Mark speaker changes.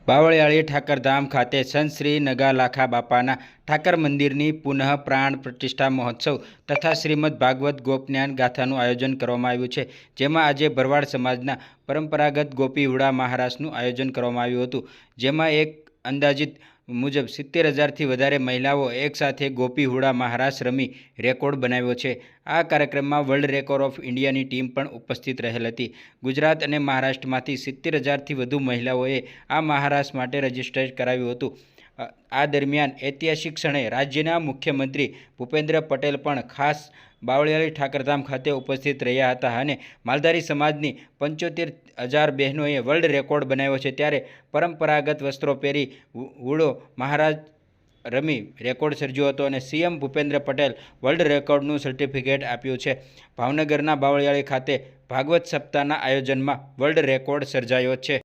Speaker 1: બાવળિયાળી ઠાકરધામ ખાતે સંત શ્રી નગાલાખા બાપાના ઠાકર મંદિરની પુનઃ પ્રાણ પ્રતિષ્ઠા મહોત્સવ તથા શ્રીમદ ભાગવત ગોપજ્ઞાન ગાથાનું આયોજન કરવામાં આવ્યું છે, જેમાં આજે ભરવાડ સમાજના પરંપરાગત ગોપી હુડા મહારાસનું આયોજન કરવામાં આવ્યું હતું, જેમાં એક અંદાજિત મુજબ 70,000થી વધારે મહિલાઓ એકસાથે ગોપી હુડા મહારાસ રમી રેકોર્ડ બનાવ્યો છે। આ કાર્યક્રમમાં વર્લ્ડ રેકોર્ડ ઓફ ઇન્ડિયાની ટીમ પણ ઉપસ્થિત રહેલ હતી। ગુજરાત અને મહારાષ્ટ્રમાંથી 70,000થી વધુ મહિલાઓએ આ મહારાસ માટે રજીસ્ટર કરાવ્યું હતું। આ દરમિયાન ઐતિહાસિક ક્ષણે રાજ્યના મુખ્યમંત્રી ભૂપેન્દ્ર પટેલ પણ ખાસ બાવળિયાળી ઠાકરધામ ખાતે ઉપસ્થિત રહ્યા હતા અને માલધારી સમાજની 75,000 બહેનોએ વર્લ્ડ રેકોર્ડ બનાવ્યો છે, ત્યારે પરંપરાગત વસ્ત્રો પહેરી હુડો મહારાજ રમી રેકોર્ડ સર્જ્યો હતો અને સીએમ ભૂપેન્દ્ર પટેલ વર્લ્ડ રેકોર્ડનું સર્ટિફિકેટ આપ્યું છે। ભાવનગરના બાવળિયાળી ખાતે ભાગવત સપ્તાહના આયોજનમાં વર્લ્ડ રેકોર્ડ સર્જાયો છે।